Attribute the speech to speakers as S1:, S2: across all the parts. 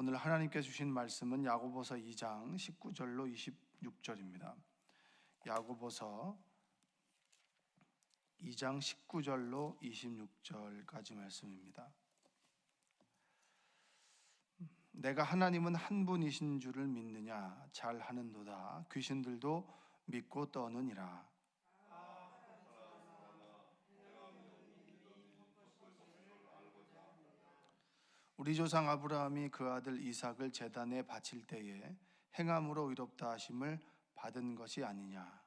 S1: 오늘 하나님께서 주신 말씀은 야고보서 2장 19절로 26절입니다. 야고보서 2장 19절로 26절까지 말씀입니다. 내가 하나님은 한 분이신 줄을 믿느냐? 잘하는도다. 귀신들도 믿고 떠느니라. 우리 조상 아브라함이 그 아들 이삭을 제단에 바칠 때에 행함으로 의롭다 하심을 받은 것이 아니냐.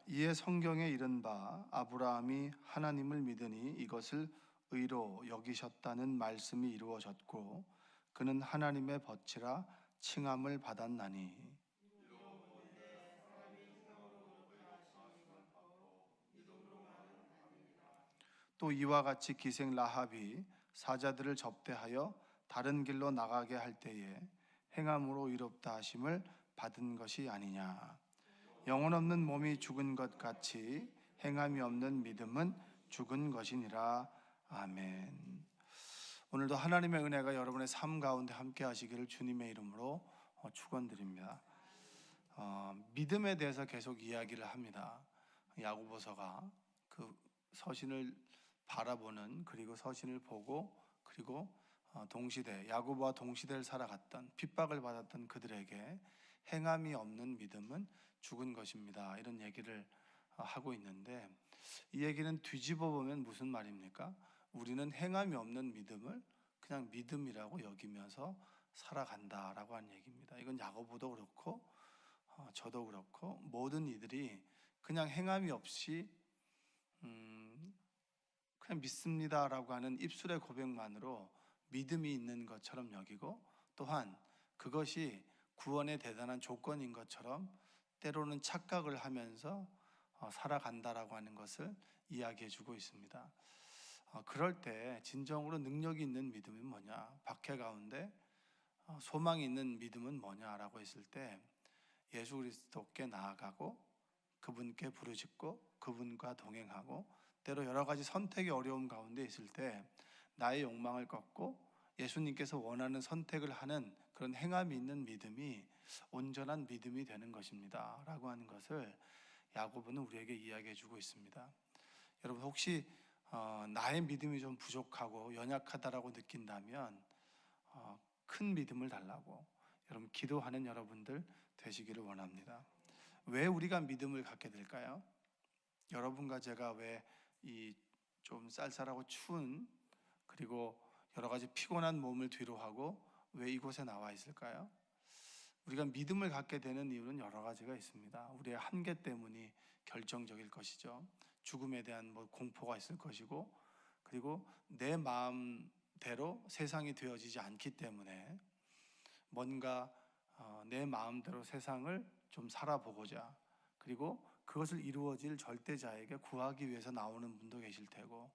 S1: 이에 성경에 이른 바 아브라함이 하나님을 믿으니 이것을 의로 여기셨다는 말씀이 이루어졌고 그는 하나님의 벗이라 칭함을 받았나니. 또 이와 같이 기생 라합이 사자들을 접대하여 다른 길로 나가게 할 때에 행함으로 의롭다 하심을 받은 것이 아니냐. 영혼 없는 몸이 죽은 것 같이 행함이 없는 믿음은 죽은 것이니라. 아멘. 오늘도 하나님의 은혜가 여러분의 삶 가운데 함께 하시기를 주님의 이름으로 축원드립니다. 믿음에 대해서 계속 이야기를 합니다. 야고보서가 그 서신을 바라보는, 그리고 서신을 보고, 그리고 동시대 야고보와 동시대를 살아갔던, 핍박을 받았던 그들에게 행함이 없는 믿음은 죽은 것입니다, 이런 얘기를 하고 있는데, 이 얘기는 뒤집어 보면 무슨 말입니까? 우리는 행함이 없는 믿음을 그냥 믿음이라고 여기면서 살아간다라고 하는 얘기입니다. 이건 야고보도 그렇고 저도 그렇고 모든 이들이 그냥 행함이 없이 그냥 믿습니다라고 하는 입술의 고백만으로 믿음이 있는 것처럼 여기고, 또한 그것이 구원의 대단한 조건인 것처럼 때로는 착각을 하면서 살아간다라고 하는 것을 이야기해 주고 있습니다. 그럴 때 진정으로 능력이 있는 믿음이 뭐냐, 박해 가운데 소망이 있는 믿음은 뭐냐라고 했을 때 예수 그리스도께 나아가고 그분께 부르짖고 그분과 동행하고, 때로 여러 가지 선택의 어려움 가운데 있을 때 나의 욕망을 꺾고 예수님께서 원하는 선택을 하는 그런 행함이 있는 믿음이 온전한 믿음이 되는 것입니다 라고 하는 것을 야고보는 우리에게 이야기해 주고 있습니다. 여러분, 혹시 나의 믿음이 좀 부족하고 연약하다라고 느낀다면 큰 믿음을 달라고 여러분 기도하는 여러분들 되시기를 원합니다. 왜 우리가 믿음을 갖게 될까요? 여러분과 제가 왜 이 좀 쌀쌀하고 추운, 그리고 여러 가지 피곤한 몸을 뒤로하고 왜 이곳에 나와 있을까요? 우리가 믿음을 갖게 되는 이유는 여러 가지가 있습니다. 우리의 한계 때문이 결정적일 것이죠. 죽음에 대한 공포가 있을 것이고, 그리고 내 마음대로 세상이 되어지지 않기 때문에 뭔가 내 마음대로 세상을 좀 살아보고자, 그리고 그것을 이루어질 절대자에게 구하기 위해서 나오는 분도 계실 테고,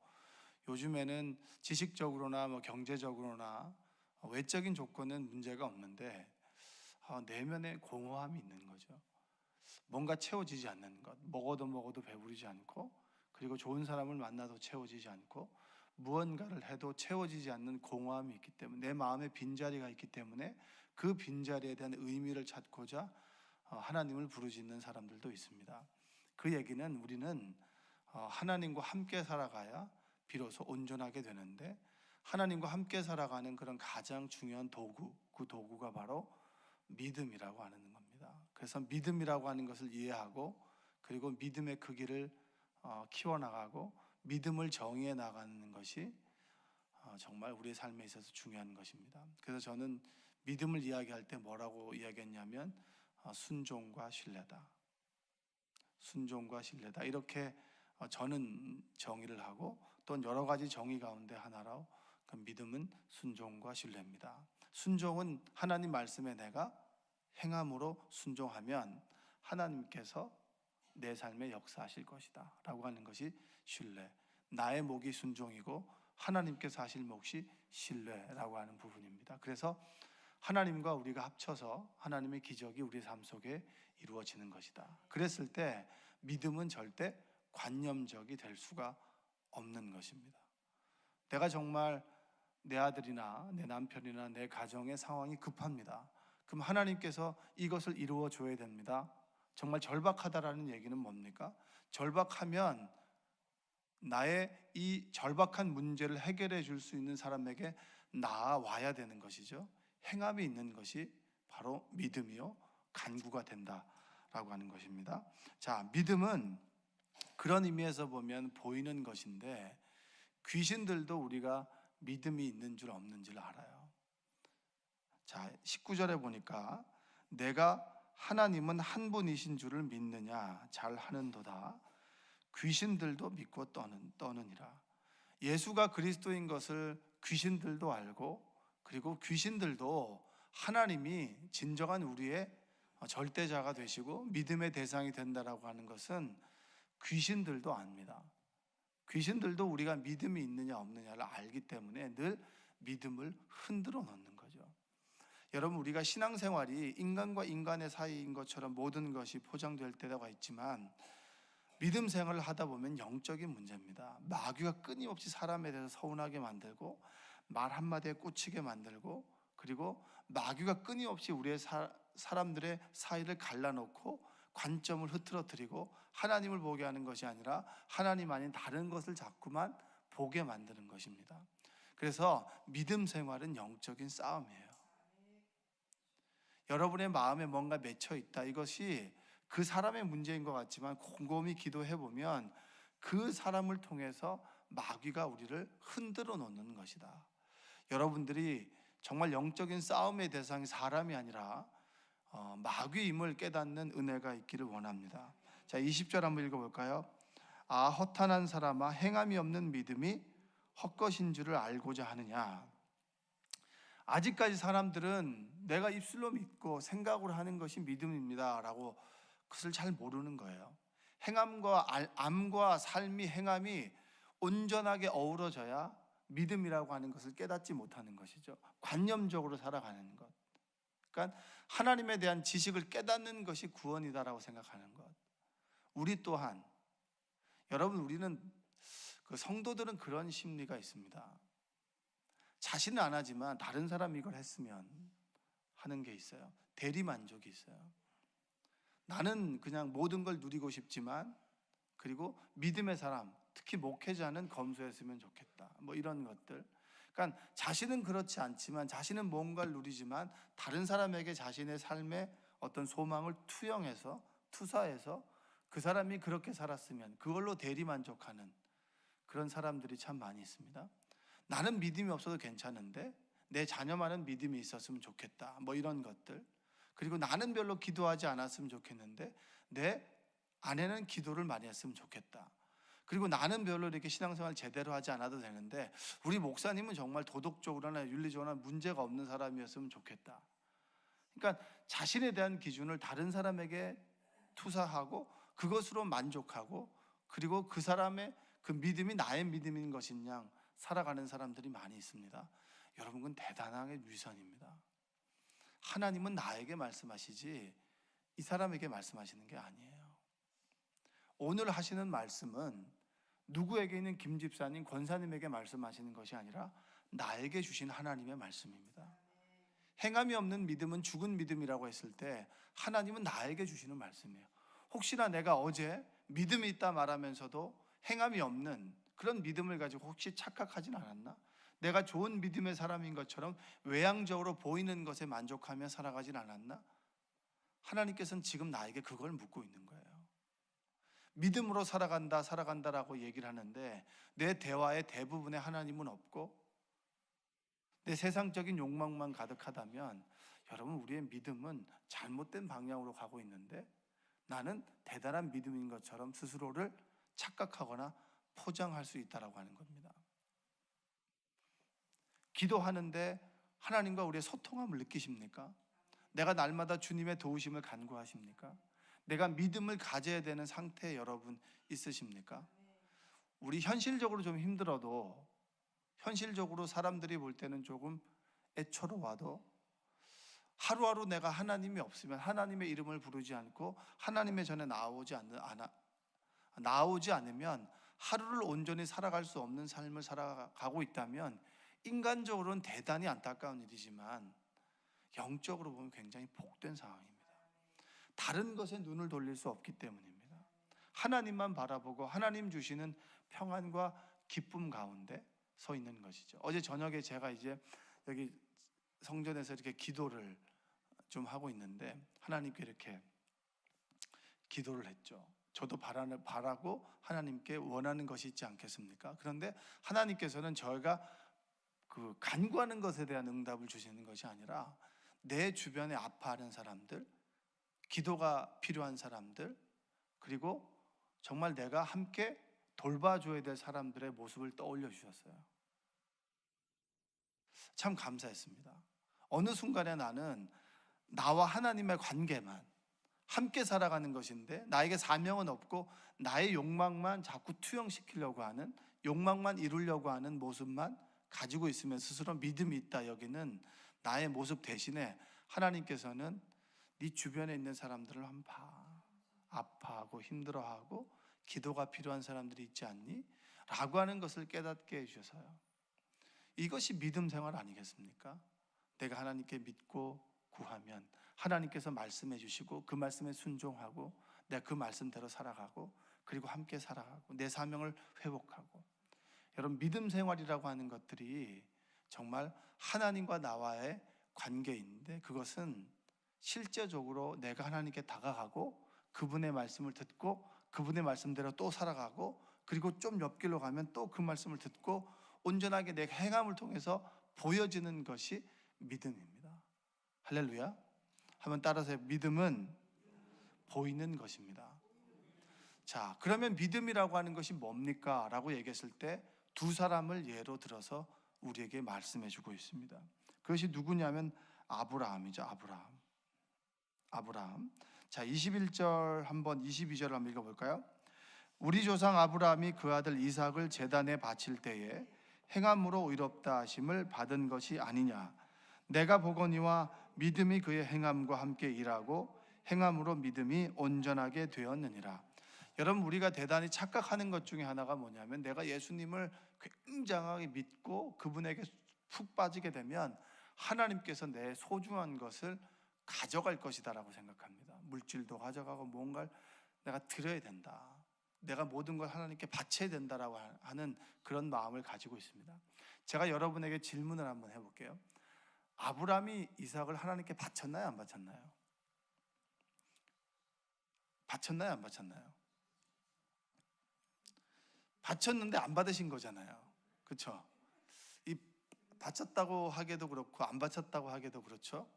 S1: 요즘에는 지식적으로나 경제적으로나 외적인 조건은 문제가 없는데 내면에 공허함이 있는 거죠. 뭔가 채워지지 않는 것, 먹어도 배부르지 않고, 그리고 좋은 사람을 만나도 채워지지 않고, 무언가를 해도 채워지지 않는 공허함이 있기 때문에, 내 마음에 빈자리가 있기 때문에 그 빈자리에 대한 의미를 찾고자 하나님을 부르짖는 사람들도 있습니다. 그 얘기는 우리는 하나님과 함께 살아가야 비로소 온전하게 되는데, 하나님과 함께 살아가는 그런 가장 중요한 도구, 그 도구가 바로 믿음이라고 하는 겁니다. 그래서 믿음이라고 하는 것을 이해하고, 그리고 믿음의 크기를 키워나가고 믿음을 정의해 나가는 것이 정말 우리의 삶에 있어서 중요한 것입니다. 그래서 저는 믿음을 이야기할 때 뭐라고 이야기했냐면 순종과 신뢰다. 순종과 신뢰다. 이렇게 저는 정의를 하고, 또 여러 가지 정의 가운데 하나로 그 믿음은 순종과 신뢰입니다. 순종은 하나님 말씀에 내가 행함으로 순종하면 하나님께서 내 삶에 역사하실 것이다 라고 하는 것이 신뢰. 나의 목이 순종이고 하나님께서 하실 몫이 신뢰라고 하는 부분입니다. 그래서 하나님과 우리가 합쳐서 하나님의 기적이 우리 삶 속에 이루어지는 것이다. 그랬을 때 믿음은 절대 관념적이 될 수가 없는 것입니다. 내가 정말 내 아들이나 내 남편이나 내 가정의 상황이 급합니다. 그럼 하나님께서 이것을 이루어 줘야 됩니다. 정말 절박하다라는 얘기는 뭡니까? 절박하면 나의 이 절박한 문제를 해결해 줄 수 있는 사람에게 나아와야 되는 것이죠. 행함이 있는 것이 바로 믿음이요 간구가 된다라고 하는 것입니다. 자, 믿음은 그런 의미에서 보면 보이는 것인데 귀신들도 우리가 믿음이 있는 줄 없는 줄 알아요. 자, 19절에 보니까 내가 하나님은 한 분이신 줄을 믿느냐 잘 하는도다. 귀신들도 믿고 떠느니라. 예수가 그리스도인 것을 귀신들도 알고, 그리고 귀신들도 하나님이 진정한 우리의 절대자가 되시고 믿음의 대상이 된다라고 하는 것은 귀신들도 압니다. 귀신들도 우리가 믿음이 있느냐 없느냐를 알기 때문에 늘 믿음을 흔들어 놓는 거죠. 여러분, 우리가 신앙생활이 인간과 인간의 사이인 것처럼 모든 것이 포장될 때가 있지만 믿음 생활을 하다 보면 영적인 문제입니다. 마귀가 끊임없이 사람에 대해서 서운하게 만들고 말 한마디에 꽂히게 만들고, 그리고 마귀가 끊임없이 우리의 사람들의 사이를 갈라놓고 관점을 흐트러뜨리고 하나님을 보게 하는 것이 아니라 하나님 아닌 다른 것을 자꾸만 보게 만드는 것입니다. 그래서 믿음 생활은 영적인 싸움이에요. 여러분의 마음에 뭔가 맺혀 있다. 이것이 그 사람의 문제인 것 같지만 곰곰이 기도해 보면 그 사람을 통해서 마귀가 우리를 흔들어 놓는 것이다. 여러분들이 정말 영적인 싸움의 대상이 사람이 아니라 마귀임을 깨닫는 은혜가 있기를 원합니다. 자, 20절 한번 읽어볼까요? 아, 허탄한 사람아, 행함이 없는 믿음이 헛것인 줄을 알고자 하느냐. 아직까지 사람들은 내가 입술로 믿고 생각으로 하는 것이 믿음입니다 라고 그것을 잘 모르는 거예요. 행함과 암과 삶이, 행함이 온전하게 어우러져야 믿음이라고 하는 것을 깨닫지 못하는 것이죠. 관념적으로 살아가는 것. 그러니까 하나님에 대한 지식을 깨닫는 것이 구원이다라고 생각하는 것. 우리 또한, 여러분, 우리는 그 성도들은 그런 심리가 있습니다. 자신은 안 하지만 다른 사람이 이걸 했으면 하는 게 있어요. 대리만족이 있어요. 나는 그냥 모든 걸 누리고 싶지만, 그리고 믿음의 사람, 특히 목회자는 검소했으면 좋겠다. 뭐 이런 것들. 그러니까 자신은 그렇지 않지만, 자신은 뭔가를 누리지만 다른 사람에게 자신의 삶의 어떤 소망을 투사해서 그 사람이 그렇게 살았으면 그걸로 대리만족하는 그런 사람들이 참 많이 있습니다. 나는 믿음이 없어도 괜찮은데 내 자녀만은 믿음이 있었으면 좋겠다. 뭐 이런 것들. 그리고 나는 별로 기도하지 않았으면 좋겠는데 내 아내는 기도를 많이 했으면 좋겠다. 그리고 나는 별로 이렇게 신앙생활 제대로 하지 않아도 되는데 우리 목사님은 정말 도덕적으로나 윤리적으로나 문제가 없는 사람이었으면 좋겠다. 그러니까 자신에 대한 기준을 다른 사람에게 투사하고 그것으로 만족하고, 그리고 그 사람의 그 믿음이 나의 믿음인 것인 양 살아가는 사람들이 많이 있습니다. 여러분, 그건 대단하게 위선입니다. 하나님은 나에게 말씀하시지 이 사람에게 말씀하시는 게 아니에요. 오늘 하시는 말씀은 누구에게 있는 김 집사님, 권사님에게 말씀하시는 것이 아니라 나에게 주신 하나님의 말씀입니다. 행함이 없는 믿음은 죽은 믿음이라고 했을 때 하나님은 나에게 주시는 말씀이에요. 혹시나 내가 어제 믿음이 있다 말하면서도 행함이 없는 그런 믿음을 가지고 혹시 착각하진 않았나? 내가 좋은 믿음의 사람인 것처럼 외향적으로 보이는 것에 만족하며 살아가진 않았나? 하나님께서는 지금 나에게 그걸 묻고 있는 거예요. 믿음으로 살아간다라고 얘기를 하는데 내 대화의 대부분에 하나님은 없고 내 세상적인 욕망만 가득하다면 여러분, 우리의 믿음은 잘못된 방향으로 가고 있는데 나는 대단한 믿음인 것처럼 스스로를 착각하거나 포장할 수 있다라고 하는 겁니다. 기도하는데 하나님과 우리의 소통함을 느끼십니까? 내가 날마다 주님의 도우심을 간구하십니까? 내가 믿음을 가져야 되는 상태에 여러분 있으십니까? 우리 현실적으로 좀 힘들어도, 현실적으로 사람들이 볼 때는 조금 애처로워도 하루하루 내가 하나님이 없으면, 하나님의 이름을 부르지 않고 하나님의 전에 나오지 나오지 않으면 하루를 온전히 살아갈 수 없는 삶을 살아가고 있다면 인간적으로는 대단히 안타까운 일이지만 영적으로 보면 굉장히 복된 상황입니다. 다른 것에 눈을 돌릴 수 없기 때문입니다. 하나님만 바라보고 하나님 주시는 평안과 기쁨 가운데 서 있는 것이죠. 어제 저녁에 제가 이제 여기 성전에서 이렇게 기도를 좀 하고 있는데 하나님께 이렇게 기도를 했죠. 저도 바라고 하나님께 원하는 것이 있지 않겠습니까? 그런데 하나님께서는 저희가 그 간구하는 것에 대한 응답을 주시는 것이 아니라 내 주변에 아파하는 사람들, 기도가 필요한 사람들, 그리고 정말 내가 함께 돌봐줘야 될 사람들의 모습을 떠올려 주셨어요. 참 감사했습니다. 어느 순간에 나는 나와 하나님의 관계만 함께 살아가는 것인데 나에게 사명은 없고 나의 욕망만 자꾸 투영시키려고 하는, 욕망만 이루려고 하는 모습만 가지고 있으면 스스로 믿음이 있다 여기는 나의 모습 대신에 하나님께서는 네 주변에 있는 사람들을 한번 봐. 아파하고 힘들어하고 기도가 필요한 사람들이 있지 않니? 라고 하는 것을 깨닫게 해주셔서요. 이것이 믿음 생활 아니겠습니까? 내가 하나님께 믿고 구하면 하나님께서 말씀해 주시고 그 말씀에 순종하고 내가 그 말씀대로 살아가고 그리고 함께 살아가고 내 사명을 회복하고, 여러분 믿음 생활이라고 하는 것들이 정말 하나님과 나와의 관계인데 그것은 실제적으로 내가 하나님께 다가가고 그분의 말씀을 듣고 그분의 말씀대로 또 살아가고 그리고 좀 옆길로 가면 또 그 말씀을 듣고 온전하게 내 행함을 통해서 보여지는 것이 믿음입니다. 할렐루야. 한번 따라서 해요. 믿음은 보이는 것입니다. 자, 그러면 믿음이라고 하는 것이 뭡니까? 라고 얘기했을 때 두 사람을 예로 들어서 우리에게 말씀해 주고 있습니다. 그것이 누구냐면 아브라함이죠. 아브라함. 자, 21절 한번 22절 한번 읽어볼까요? 우리 조상 아브라함이 그 아들 이삭을 제단에 바칠 때에 행함으로 의롭다 하심을 받은 것이 아니냐. 내가 보거니와 믿음이 그의 행함과 함께 일하고 행함으로 믿음이 온전하게 되었느니라. 여러분 우리가 대단히 착각하는 것 중에 하나가 뭐냐면 내가 예수님을 굉장하게 믿고 그분에게 푹 빠지게 되면 하나님께서 내 소중한 것을 가져갈 것이다라고 생각합니다. 물질도 가져가고 뭔가를 내가 드려야 된다, 내가 모든 걸 하나님께 바쳐야 된다라고 하는 그런 마음을 가지고 있습니다. 제가 여러분에게 질문을 한번 해볼게요. 아브라함이 이삭을 하나님께 바쳤나요? 안 바쳤나요? 바쳤나요? 안 바쳤나요? 바쳤는데 안 받으신 거잖아요. 그렇죠? 이 바쳤다고 하기도 그렇고 안 바쳤다고 하기도 그렇죠.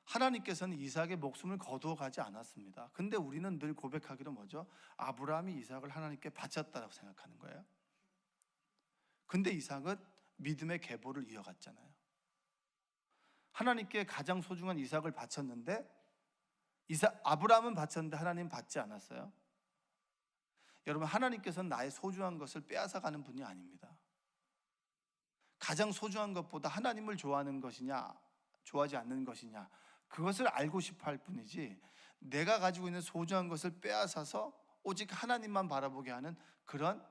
S1: 하나님께서는 이삭의 목숨을 거두어 가지 않았습니다. 근데 우리는 늘 고백하기로 뭐죠? 아브라함이 이삭을 하나님께 바쳤다고 생각하는 거예요. 근데 이삭은 믿음의 계보를 이어갔잖아요. 하나님께 가장 소중한 이삭을 바쳤는데 아브라함은 바쳤는데 하나님 받지 않았어요. 여러분 하나님께서는 나의 소중한 것을 빼앗아가는 분이 아닙니다. 가장 소중한 것보다 하나님을 좋아하는 것이냐 좋아하지 않는 것이냐 그것을 알고 싶어 할 뿐이지 내가 가지고 있는 소중한 것을 빼앗아서 오직 하나님만 바라보게 하는 그런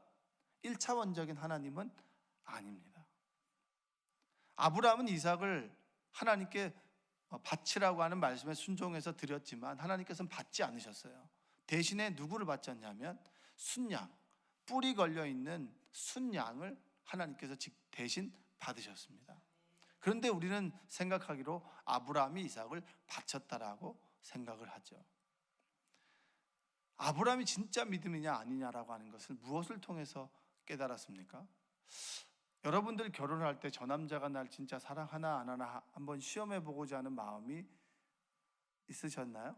S1: 1차원적인 하나님은 아닙니다. 아브라함은 이삭을 하나님께 바치라고 하는 말씀에 순종해서 드렸지만 하나님께서는 받지 않으셨어요. 대신에 누구를 바쳤냐면 순양, 뿔이 걸려있는 순양을 하나님께서 대신 받으셨습니다. 그런데 우리는 생각하기로 아브라함이 이삭을 바쳤다라고 생각을 하죠. 아브라함이 진짜 믿음이냐 아니냐라고 하는 것을 무엇을 통해서 깨달았습니까? 여러분들 결혼할 때 저 남자가 날 진짜 사랑하나 안 하나 한번 시험해보고자 하는 마음이 있으셨나요?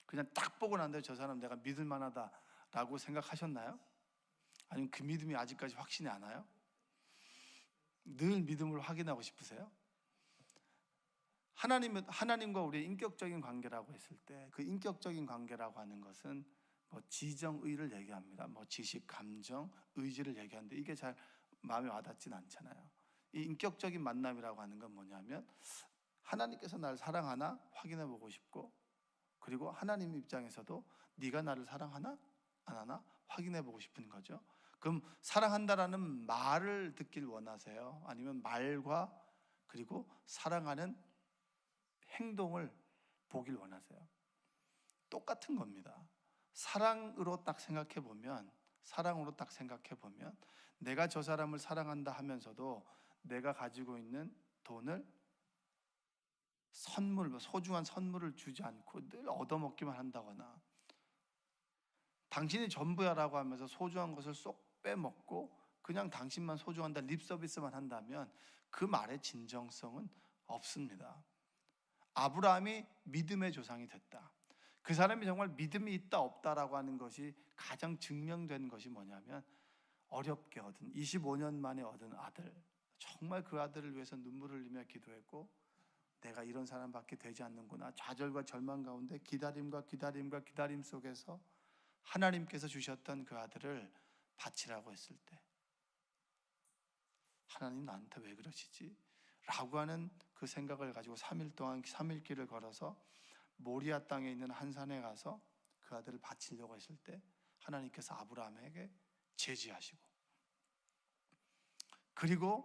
S1: 그냥 딱 보고 난 다음에 저 사람 내가 믿을 만하다라고 생각하셨나요? 아니면 그 믿음이 아직까지 확신이 안 와요? 늘 믿음을 확인하고 싶으세요? 하나님과 우리의 인격적인 관계라고 했을 때 그 인격적인 관계라고 하는 것은 지정의를 얘기합니다. 지식, 감정, 의지를 얘기하는데 이게 잘 마음에 와닿진 않잖아요. 이 인격적인 만남이라고 하는 건 뭐냐면 하나님께서 나를 사랑하나 확인해 보고 싶고 그리고 하나님 입장에서도 네가 나를 사랑하나? 안 하나 확인해 보고 싶은 거죠. 그럼 사랑한다라는 말을 듣길 원하세요? 아니면 말과 그리고 사랑하는 행동을 보길 원하세요? 똑같은 겁니다. 사랑으로 딱 생각해 보면 내가 저 사람을 사랑한다 하면서도 내가 가지고 있는 돈을 소중한 선물을 주지 않고 늘 얻어먹기만 한다거나, 당신이 전부야라고 하면서 소중한 것을 쏙 빼먹고 그냥 당신만 소중한다 립 서비스만 한다면 그 말의 진정성은 없습니다. 아브라함이 믿음의 조상이 됐다. 그 사람이 정말 믿음이 있다 없다라고 하는 것이 가장 증명된 것이 뭐냐면, 어렵게 얻은 25년 만에 얻은 아들, 정말 그 아들을 위해서 눈물을 흘리며 기도했고, 내가 이런 사람밖에 되지 않는구나, 좌절과 절망 가운데 기다림과 기다림 속에서 하나님께서 주셨던 그 아들을 바치라고 했을 때, 하나님 나한테 왜 그러시지? 라고 하는 그 생각을 가지고 3일 동안 3일길을 걸어서 모리아 땅에 있는 한 산에 가서 그 아들을 바치려고 했을 때 하나님께서 아브라함에게 제지하시고, 그리고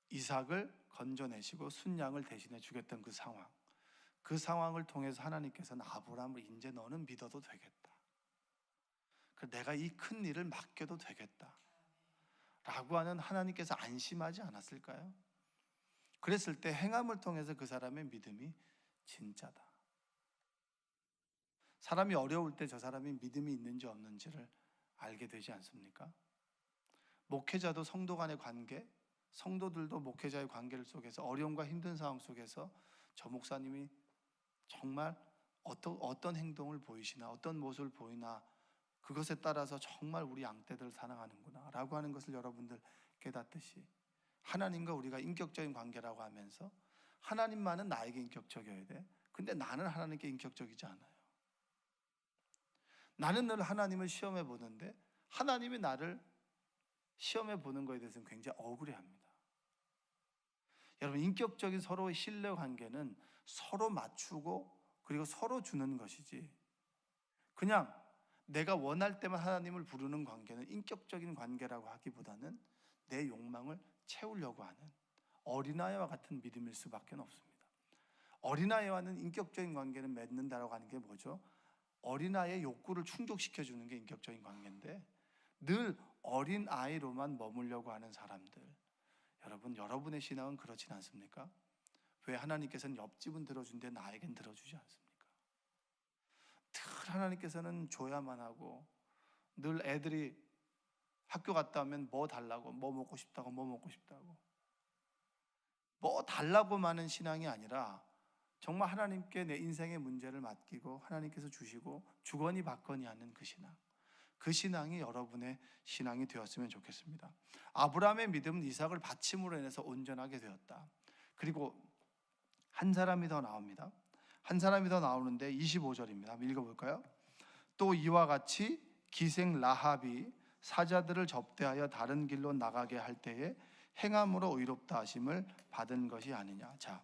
S1: 이삭을 건져내시고 순양을 대신해 주겠던 그 상황을 통해서 하나님께서는 아브라함을 이제 너는 믿어도 되겠다, 내가 이 큰 일을 맡겨도 되겠다 라고 하는 하나님께서 안심하지 않았을까요? 그랬을 때 행함을 통해서 그 사람의 믿음이 진짜다. 사람이 어려울 때 저 사람이 믿음이 있는지 없는지를 알게 되지 않습니까? 목회자도 성도 간의 관계, 성도들도 목회자의 관계를 속에서 어려움과 힘든 상황 속에서 저 목사님이 정말 어떤 행동을 보이시나, 어떤 모습을 보이나, 그것에 따라서 정말 우리 양떼들을 사랑하는구나 라고 하는 것을 여러분들 깨닫듯이, 하나님과 우리가 인격적인 관계라고 하면서 하나님만은 나에게 인격적이어야 돼. 근데 나는 하나님께 인격적이지 않아요. 나는 늘 하나님을 시험해 보는데 하나님이 나를 시험해 보는 것에 대해서는 굉장히 억울해합니다. 여러분, 인격적인 서로의 신뢰 관계는 서로 맞추고 그리고 서로 주는 것이지, 그냥 내가 원할 때만 하나님을 부르는 관계는 인격적인 관계라고 하기보다는 내 욕망을 채우려고 하는 어린아이와 같은 믿음일 수밖에 없습니다. 어린아이와는 인격적인 관계는 맺는다라고 하는 게 뭐죠? 어린아이의 욕구를 충족시켜주는 게 인격적인 관계인데, 늘 어린아이로만 머물려고 하는 사람들, 여러분의 신앙은 그렇진 않습니까? 왜 하나님께서는 옆집은 들어준데 나에겐 들어주지 않습니까? 늘 하나님께서는 줘야만 하고, 늘 애들이 학교 갔다 오면 뭐 달라고, 뭐 먹고 싶다고, 뭐 달라고 하는 신앙이 아니라 정말 하나님께 내 인생의 문제를 맡기고 하나님께서 주시고 주거니 받거니 하는 그 신앙이 여러분의 신앙이 되었으면 좋겠습니다. 아브라함의 믿음은 이삭을 바침으로 인해서 온전하게 되었다. 그리고 한 사람이 더 나옵니다. 한 사람이 더 나오는데 25절입니다. 한번 읽어볼까요? 또 이와 같이 기생 라합이 사자들을 접대하여 다른 길로 나가게 할 때에 행함으로 의롭다 하심을 받은 것이 아니냐. 자,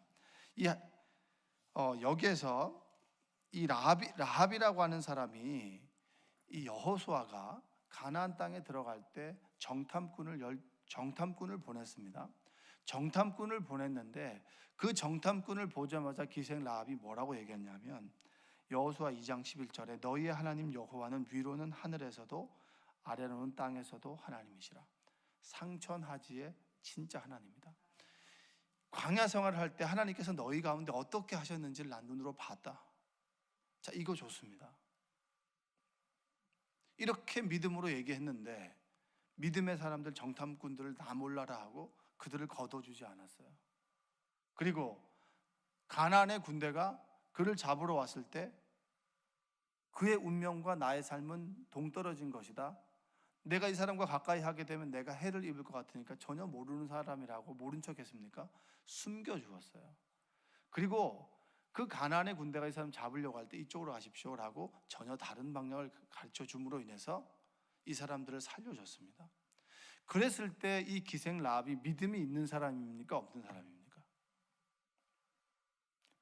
S1: 여기에서 이 라합이라고 하는 사람이, 이 여호수아가 가나안 땅에 들어갈 때 정탐꾼을 보냈습니다. 정탐꾼을 보냈는데 그 정탐꾼을 보자마자 기생 라합이 뭐라고 얘기했냐면, 여호수아 2장 11절에 너희의 하나님 여호와는 위로는 하늘에서도 아래로는 땅에서도 하나님이시라. 상천하지의 진짜 하나님이다. 광야 생활을 할 때 하나님께서 너희 가운데 어떻게 하셨는지를 난 눈으로 봤다. 자, 이거 좋습니다. 이렇게 믿음으로 얘기했는데 믿음의 사람들, 정탐꾼들을 나 몰라라 하고 그들을 거둬주지 않았어요. 그리고 가나안의 군대가 그를 잡으러 왔을 때 그의 운명과 나의 삶은 동떨어진 것이다. 내가 이 사람과 가까이 하게 되면 내가 해를 입을 것 같으니까 전혀 모르는 사람이라고 모른 척 했습니까? 숨겨주었어요. 그리고 그 가나안의 군대가 이 사람 잡으려고 할 때 이쪽으로 가십시오라고 전혀 다른 방향을 가르쳐 줌으로 인해서 이 사람들을 살려줬습니다. 그랬을 때 이 기생 라합이 믿음이 있는 사람입니까? 없는 사람입니까?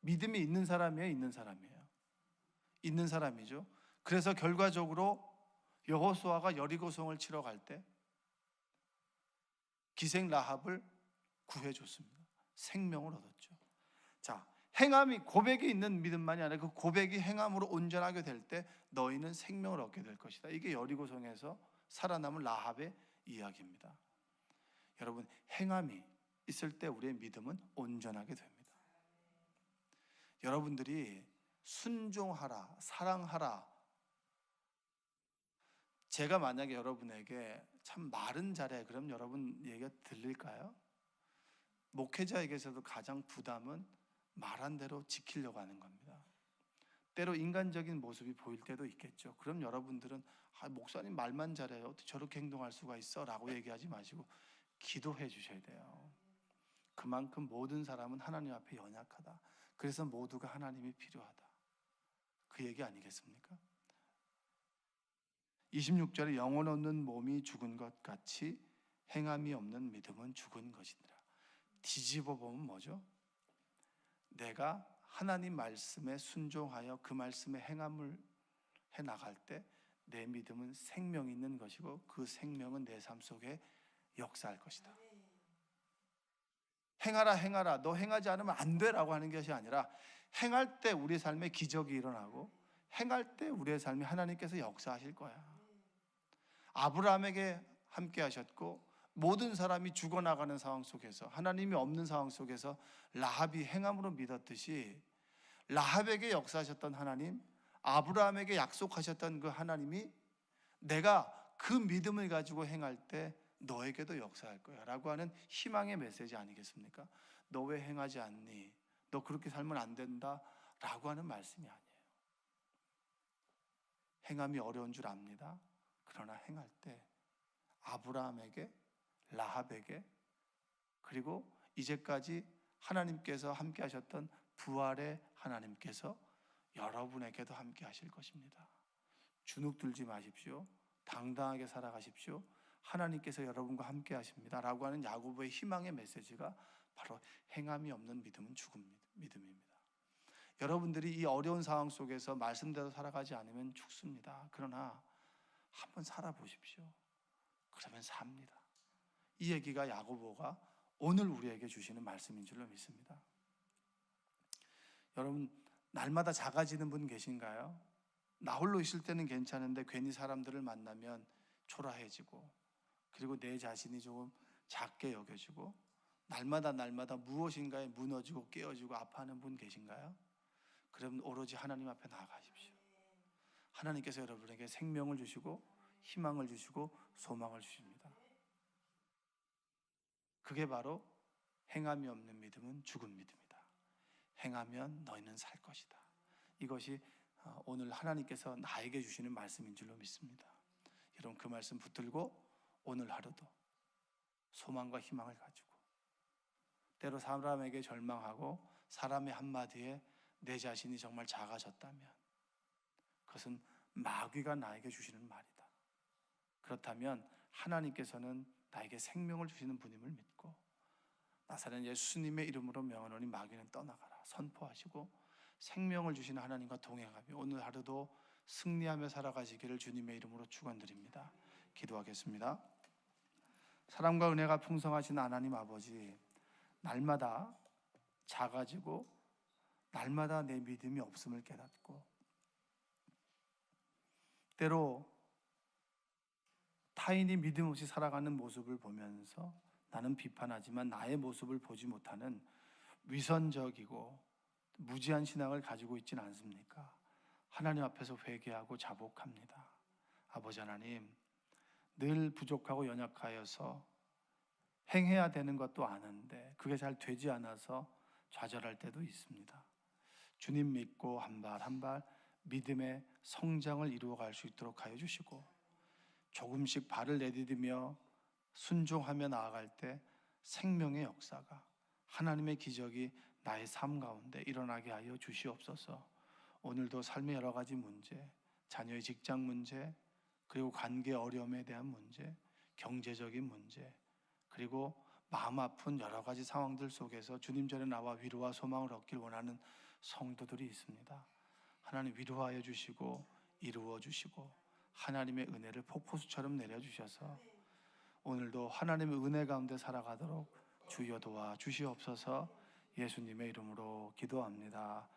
S1: 믿음이 있는 사람이에요? 있는 사람이에요? 있는 사람이죠. 그래서 결과적으로 여호수아가 여리고성을 치러 갈 때 기생 라합을 구해줬습니다. 생명을 얻었죠. 자, 행함이, 고백이 있는 믿음만이 아니라 그 고백이 행함으로 온전하게 될 때 너희는 생명을 얻게 될 것이다. 이게 여리고성에서 살아남은 라합의 이야기입니다. 여러분, 행함이 있을 때 우리의 믿음은 온전하게 됩니다. 여러분들이 순종하라, 사랑하라. 제가 만약에 여러분에게 참 말은 잘해, 그럼 여러분 얘기가 들릴까요? 목회자에게서도 가장 부담은 말한 대로 지키려고 하는 겁니다. 때로 인간적인 모습이 보일 때도 있겠죠. 그럼 여러분들은 목사님 말만 잘해요, 어떻게 저렇게 행동할 수가 있어? 라고 얘기하지 마시고 기도해 주셔야 돼요. 그만큼 모든 사람은 하나님 앞에 연약하다. 그래서 모두가 하나님이 필요하다. 그 얘기 아니겠습니까? 26절에 영혼 없는 몸이 죽은 것 같이 행함이 없는 믿음은 죽은 것이니라. 뒤집어 보면 뭐죠? 내가 하나님 말씀에 순종하여 그 말씀에 행함을 해 나갈 때 내 믿음은 생명이 있는 것이고 그 생명은 내 삶 속에 역사할 것이다. 행하라 행하라, 너 행하지 않으면 안 돼라고 하는 것이 아니라 행할 때 우리 삶에 기적이 일어나고 행할 때 우리의 삶에 하나님께서 역사하실 거야. 아브라함에게 함께 하셨고 모든 사람이 죽어나가는 상황 속에서, 하나님이 없는 상황 속에서 라합이 행함으로 믿었듯이 라합에게 역사하셨던 하나님, 아브라함에게 약속하셨던 그 하나님이 내가 그 믿음을 가지고 행할 때 너에게도 역사할 거야 라고 하는 희망의 메시지 아니겠습니까? 너 왜 행하지 않니? 너 그렇게 살면 안 된다 라고 하는 말씀이 아니에요. 행함이 어려운 줄 압니다. 그러나 행할 때 아브라함에게, 라합에게, 그리고 이제까지 하나님께서 함께 하셨던 부활의 하나님께서 여러분에게도 함께 하실 것입니다. 주눅 들지 마십시오. 당당하게 살아가십시오. 하나님께서 여러분과 함께 하십니다 라고 하는 야고보의 희망의 메시지가 바로 행함이 없는 믿음은 죽은 믿음입니다. 여러분들이 이 어려운 상황 속에서 말씀대로 살아가지 않으면 죽습니다. 그러나 한번 살아보십시오. 그러면 삽니다. 이 얘기가 야고보가 오늘 우리에게 주시는 말씀인 줄로 믿습니다. 여러분, 날마다 작아지는 분 계신가요? 나 홀로 있을 때는 괜찮은데 괜히 사람들을 만나면 초라해지고, 그리고 내 자신이 조금 작게 여겨지고, 날마다 무엇인가에 무너지고 깨어지고 아파하는 분 계신가요? 그럼 오로지 하나님 앞에 나아가십시오. 하나님께서 여러분에게 생명을 주시고 희망을 주시고 소망을 주십니다. 그게 바로 행함이 없는 믿음은 죽은 믿음이다. 행하면 너희는 살 것이다. 이것이 오늘 하나님께서 나에게 주시는 말씀인 줄로 믿습니다. 여러분, 그 말씀 붙들고 오늘 하루도 소망과 희망을 가지고, 때로 사람에게 절망하고 사람의 한마디에 내 자신이 정말 작아졌다면 그것은 마귀가 나에게 주시는 말이다. 그렇다면 하나님께서는 나에게 생명을 주시는 분임을 믿고 나사렛 예수님의 이름으로 명하노니 마귀는 떠나가라 선포하시고 생명을 주시는 하나님과 동행하며 오늘 하루도 승리하며 살아가시기를 주님의 이름으로 축원드립니다. 기도하겠습니다. 사랑과 은혜가 풍성하신 하나님 아버지, 날마다 작아지고 날마다 내 믿음이 없음을 깨닫고 때로 타인이 믿음 없이 살아가는 모습을 보면서 나는 비판하지만 나의 모습을 보지 못하는 위선적이고 무지한 신앙을 가지고 있지는 않습니까? 하나님 앞에서 회개하고 자복합니다. 아버지 하나님, 늘 부족하고 연약하여서 행해야 되는 것도 아는데 그게 잘 되지 않아서 좌절할 때도 있습니다. 주님 믿고 한 발 한 발 믿음의 성장을 이루어갈 수 있도록 하여 주시고 조금씩 발을 내디디며 순종하며 나아갈 때 생명의 역사가, 하나님의 기적이 나의 삶 가운데 일어나게 하여 주시옵소서. 오늘도 삶의 여러 가지 문제, 자녀의 직장 문제, 그리고 관계 어려움에 대한 문제, 경제적인 문제, 그리고 마음 아픈 여러 가지 상황들 속에서 주님 전에 나와 위로와 소망을 얻길 원하는 성도들이 있습니다. 하나님 위로하여 주시고 이루어 주시고 하나님의 은혜를 폭포수처럼 내려주셔서 오늘도 하나님의 은혜 가운데 살아가도록 주여 도와 주시옵소서. 예수님의 이름으로 기도합니다.